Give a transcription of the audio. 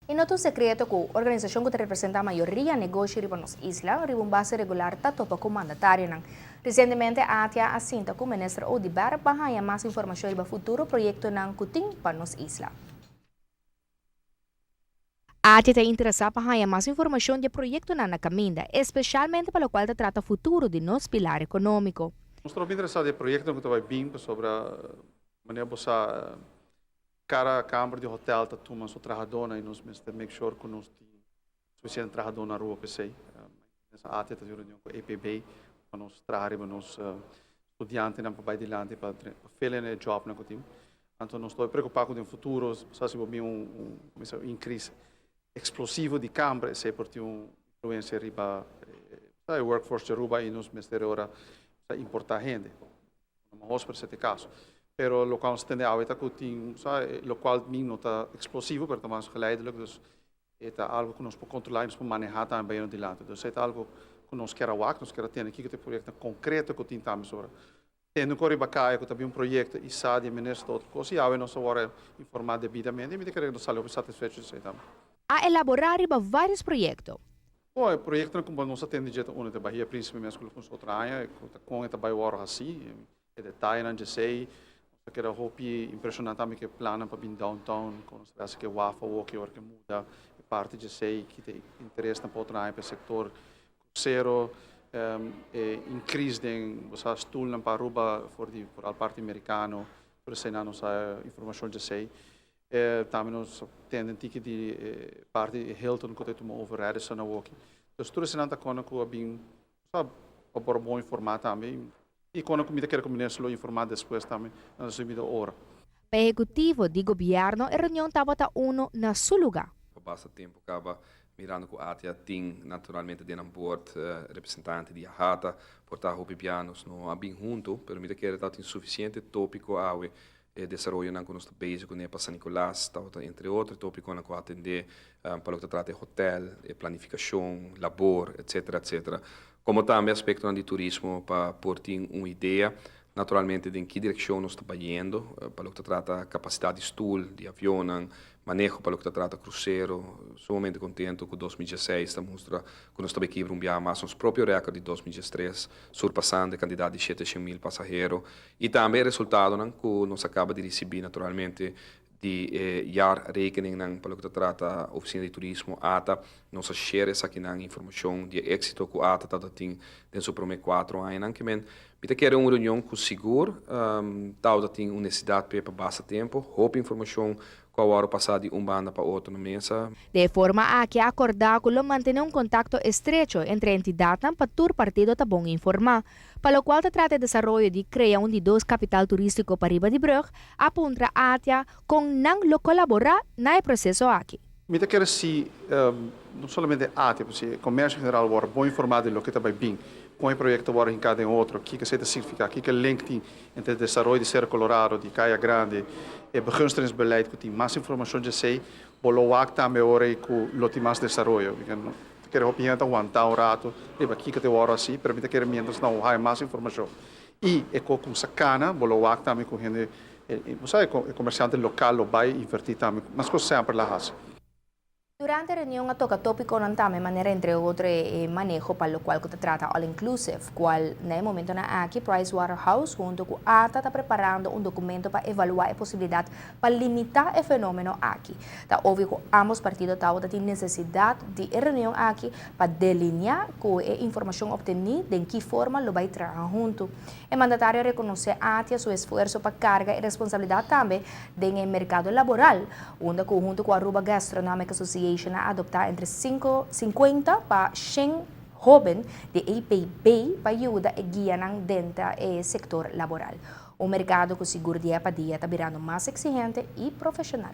E não é segredo que a organização que representa a maioria do negócio riba nos isla, riba base regular está topa com mandatário. Recentemente, a ATIA assinta com o ministro Odibar para mais informações sobre o futuro projeto ng Kuting para nos isla. A ATIA está interessada para mais informações do projeto na caminda, especialmente para o qual trata o futuro de nosso pilar econômico. Nós estamos interessados no projeto que vai vir sobre a maneira de cada câmara de hotel está tomando sua trabalhadora e nós temos make sure que nós temos suficiente trabalhador na rua para sei. Nessa área está reunião com a EPB para nós trabalhar nos estudantes na para adiante para fazer job na cotim. Então nós estamos preocupados com o futuro, se vai um increase explosivo de câmara, se por ter influência riba workforce de Aruba e nos mestre importar gente. Não vamos para esse caso. Pero o local se tende a aveta que tem, local não está explosivo, mas mais geleidelijk, dus é algo que nós podemos controlar e nós podemos manejar também no dilante. Dus é algo que nós queremos fazer, nós queremos ter aqui que tem projeto concreto que tem também sobre. Tendo que ir para que também projeto e sabe ministro outra coisa e aí nós vamos informar devidamente e me queremos nós sair satisfeitos disso também. A elaborar vários projetos. Bom, o projeto como nós atendemos de uma da Bahia, principalmente com os outros anos, com o trabalho hora assim, é detalhe não sei. Que era impressionante também que plana para vir downtown, com os trajes que wafa ou que muda, parte de sei que tem interesse na outra para o setor cruzeiro, em crise de você stool na Aruba por a parte americano, por isso não sei informação de sei. Também nós temos ticket de parte Hilton que tem uma override na walk. Então tudo isso não está com a bem, sabe, para bom informar também. E quando a comida quer comer, se lo informar depois também, na subida hora. O executivo do governo, a reunião estava na seu lugar. Basta tempo acaba mirando que a ATIA tem naturalmente de board representante de AHATA, portar pianos no bem junto, pero mira que era insuficiente tópico ao desenvolvimento na nossa base com para San Nicolás, entre outros tópicos na qual atender para o que trata de hotel, planificação, labor, etc, etc. Como também aspecto de turismo para por ter uma ideia naturalmente de em que direção nós estamos indo, para o que trata capacidade de stool, de avião, manejo para o que trata cruzeiro, sumamente contente com 2016, está mostra que nós estamos aqui para mais nosso próprio recorde de 2013, surpassando a quantidade de 700.000 passageiros, e também resultado que nós acaba de receber naturalmente de jaarrekening para o que trata a oficina de turismo ATA, nós share essa aqui na informação de êxito que a ATA tem nos primeiros 4 anos, que men kita quer uma reunião com seguro, tal tem uma necessidade para basta tempo, roupa informação qual hora passar de banda para outra na mesa. De forma a que acordar que manter contato estrecho entre entidades para todo partido tá bom informar, para o qual se trata de desenvolvimento de criar de 2 capital turístico para Riba de Brug, apunta a ATIA com não colaborar no processo aqui. Me quer se não somente a ATIA, mas o comércio em geral agora bom informado do que está bem. Com o projeto agora em cada outro, o que se significa, o que é o link entre o desenvolvimento de Serra Colorado, de Caia Grande, e o begunstigingsbeleid, que tem mais informação de sei, bolo também agora com o tem mais desenvolvimento. Quero opinião então aguentar um rato, e aqui que tem hora assim, para mim quero menos não há mais informação. E com sacana, bolo também com gente, você é comerciante local, vai invertir também, mas coisas sempre lá assim. Durante a reunião, toca tópico não também maneira entre outros manejo para o qual se trata all inclusive, qual no momento na aqui Pricewaterhouse junto com a ATA está preparando documento para evaluar a possibilidade para limitar o fenômeno aqui. Tá óbvio que ambos partidos têm necessidade de reunião aqui para delinear com a informação obtenida de que forma lo vai trabalhar junto. O mandatário reconhece a ATA seu esforço para carga e responsabilidade também no mercado laboral, onde junto com a Aruba Gastronomic Association a adoptar entre 50 para 100 jovens de APB para ajudar a guiar dentro do setor laboral. O mercado com seguro dia para dia está virando mais exigente e profissional.